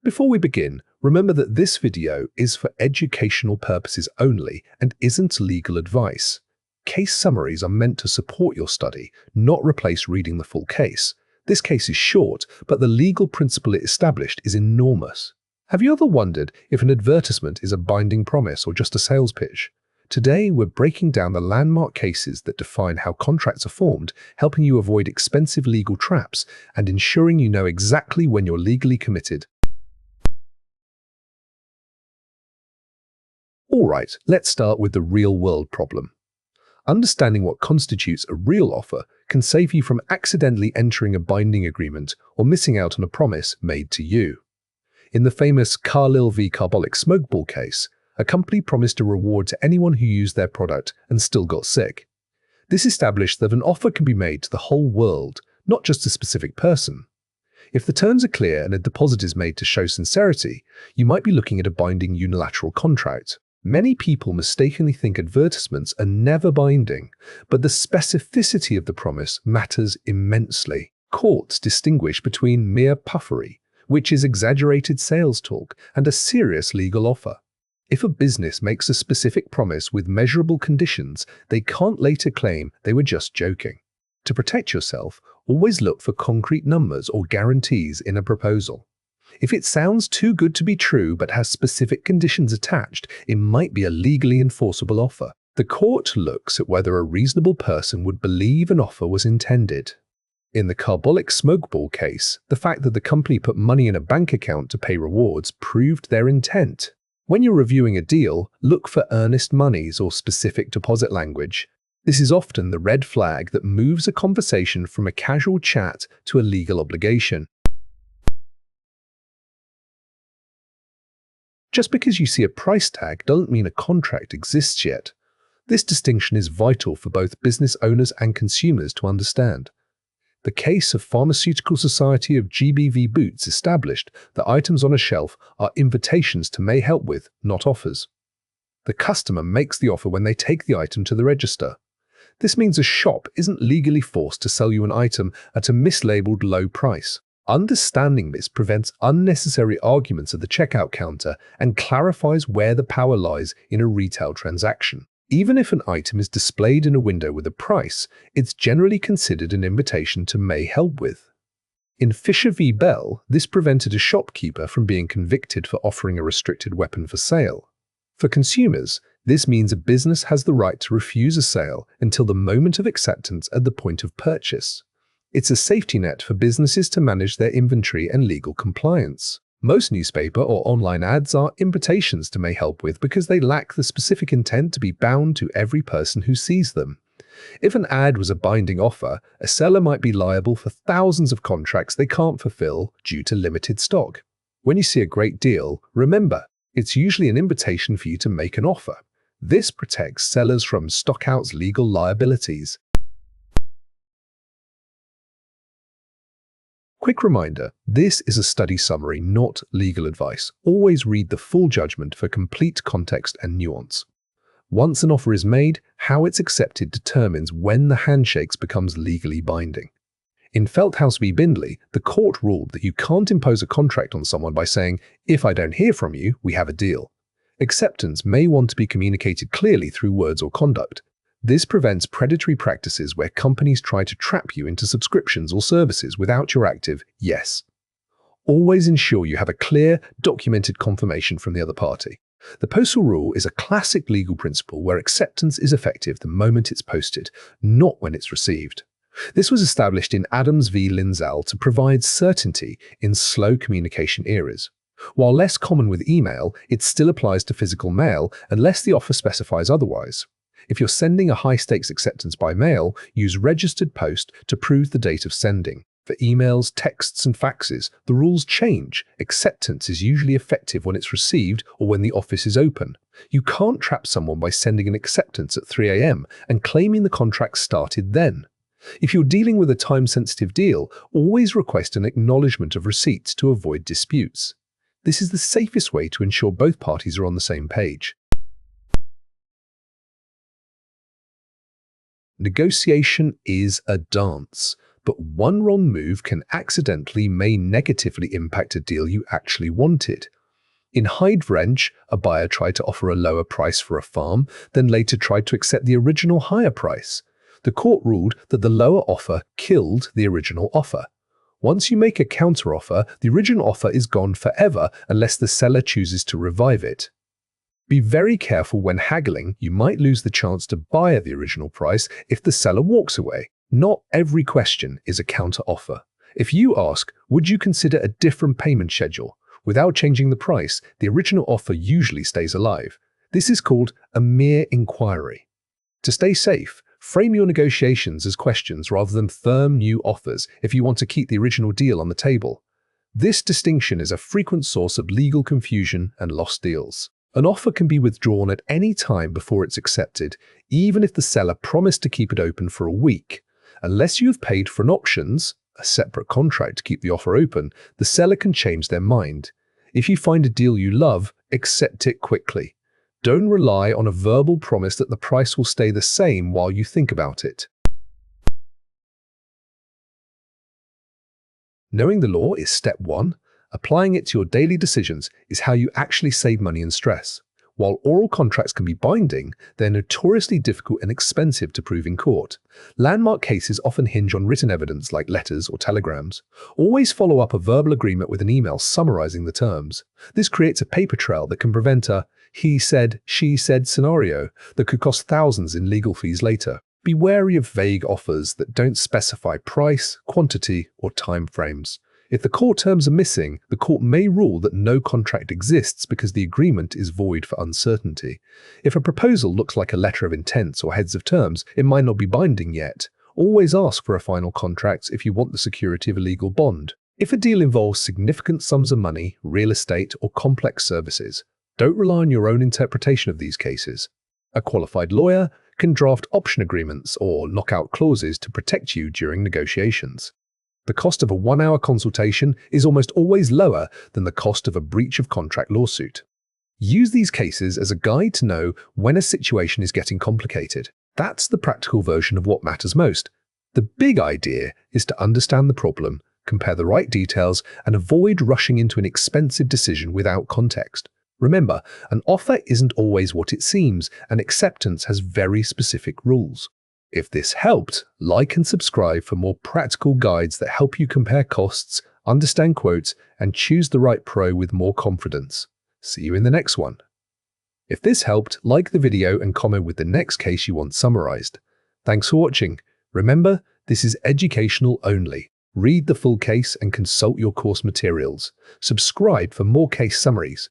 Before we begin, remember that this video is for educational purposes only and isn't legal advice. Case summaries are meant to support your study, not replace reading the full case. This case is short, but the legal principle it established is enormous. Have you ever wondered if an advertisement is a binding promise or just a sales pitch? Today, we're breaking down the landmark cases that define how contracts are formed, helping you avoid expensive legal traps and ensuring you know exactly when you're legally committed. Alright, let's start with the real-world problem. Understanding what constitutes a real offer can save you from accidentally entering a binding agreement or missing out on a promise made to you. In the famous Carlyle v. Carbolic smokeball case, a company promised a reward to anyone who used their product and still got sick. This established that an offer can be made to the whole world, not just a specific person. If the terms are clear and a deposit is made to show sincerity, you might be looking at a binding unilateral contract. Many people mistakenly think advertisements are never binding, but the specificity of the promise matters immensely. Courts distinguish between mere puffery, which is exaggerated sales talk, and a serious legal offer. If a business makes a specific promise with measurable conditions, they can't later claim they were just joking. To protect yourself, always look for concrete numbers or guarantees in a proposal. If it sounds too good to be true but has specific conditions attached, it might be a legally enforceable offer. The court looks at whether a reasonable person would believe an offer was intended. In the Carbolic smokeball case, the fact that the company put money in a bank account to pay rewards proved their intent. When you're reviewing a deal, look for earnest monies or specific deposit language. This is often the red flag that moves a conversation from a casual chat to a legal obligation. Just because you see a price tag doesn't mean a contract exists yet. This distinction is vital for both business owners and consumers to understand. The case of Pharmaceutical Society of GBV Boots established that items on a shelf are invitations to may help with, not offers. The customer makes the offer when they take the item to the register. This means a shop isn't legally forced to sell you an item at a mislabeled low price. Understanding this prevents unnecessary arguments at the checkout counter and clarifies where the power lies in a retail transaction. Even if an item is displayed in a window with a price, it's generally considered an invitation to may help with. In Fisher v. Bell, this prevented a shopkeeper from being convicted for offering a restricted weapon for sale. For consumers, this means a business has the right to refuse a sale until the moment of acceptance at the point of purchase. It's a safety net for businesses to manage their inventory and legal compliance. Most newspaper or online ads are invitations to may help with because they lack the specific intent to be bound to every person who sees them. If an ad was a binding offer, a seller might be liable for thousands of contracts they can't fulfill due to limited stock. When you see a great deal, remember, it's usually an invitation for you to make an offer. This protects sellers from stockouts' legal liabilities. Quick reminder, this is a study summary, not legal advice. Always read the full judgment for complete context and nuance. Once an offer is made, how it's accepted determines when the handshakes becomes legally binding. In Feldhaus v. Bindley, the court ruled that you can't impose a contract on someone by saying, "If I don't hear from you, we have a deal." Acceptance may want to be communicated clearly through words or conduct. This prevents predatory practices where companies try to trap you into subscriptions or services without your active yes. Always ensure you have a clear, documented confirmation from the other party. The postal rule is a classic legal principle where acceptance is effective the moment it's posted, not when it's received. This was established in Adams v. Linzal to provide certainty in slow communication eras. While less common with email, it still applies to physical mail unless the offer specifies otherwise. If you're sending a high-stakes acceptance by mail, use registered post to prove the date of sending. For emails, texts, and faxes, the rules change. Acceptance is usually effective when it's received or when the office is open. You can't trap someone by sending an acceptance at 3 a.m. and claiming the contract started then. If you're dealing with a time-sensitive deal, always request an acknowledgement of receipts to avoid disputes. This is the safest way to ensure both parties are on the same page. Negotiation is a dance. but one wrong move can accidentally may negatively impact a deal you actually wanted. In Hyde Wrench, a buyer tried to offer a lower price for a farm, then later tried to accept the original higher price. The court ruled that the lower offer killed the original offer. Once you make a counteroffer, the original offer is gone forever unless the seller chooses to revive it. Be very careful when haggling. You might lose the chance to buy at the original price if the seller walks away. Not every question is a counteroffer. If you ask, would you consider a different payment schedule? Without changing the price, the original offer usually stays alive. This is called a mere inquiry. To stay safe, frame your negotiations as questions rather than firm new offers if you want to keep the original deal on the table. This distinction is a frequent source of legal confusion and lost deals. An offer can be withdrawn at any time before it's accepted, even if the seller promised to keep it open for a week. Unless you have paid for an options, a separate contract to keep the offer open, the seller can change their mind. If you find a deal you love, accept it quickly. Don't rely on a verbal promise that the price will stay the same while you think about it. Knowing the law is step 1. Applying it to your daily decisions is how you actually save money and stress. While oral contracts can be binding, they're notoriously difficult and expensive to prove in court. Landmark cases often hinge on written evidence like letters or telegrams. Always follow up a verbal agreement with an email summarizing the terms. This creates a paper trail that can prevent a he said, she said scenario that could cost thousands in legal fees later. Be wary of vague offers that don't specify price, quantity, or time frames. If the court terms are missing, the court may rule that no contract exists because the agreement is void for uncertainty. If a proposal looks like a letter of intent or heads of terms, it might not be binding yet. Always ask for a final contract if you want the security of a legal bond. If a deal involves significant sums of money, real estate, or complex services, don't rely on your own interpretation of these cases. A qualified lawyer can draft option agreements or knockout clauses to protect you during negotiations. The cost of a 1-hour consultation is almost always lower than the cost of a breach of contract lawsuit. Use these cases as a guide to know when a situation is getting complicated. That's the practical version of what matters most. The big idea is to understand the problem, compare the right details, and avoid rushing into an expensive decision without context. Remember, an offer isn't always what it seems, and acceptance has very specific rules. If this helped, like and subscribe for more practical guides that help you compare costs, understand quotes, and choose the right pro with more confidence. See you in the next one. If this helped, like the video and comment with the next case you want summarized. Thanks for watching. Remember, this is educational only. Read the full case and consult your course materials. Subscribe for more case summaries.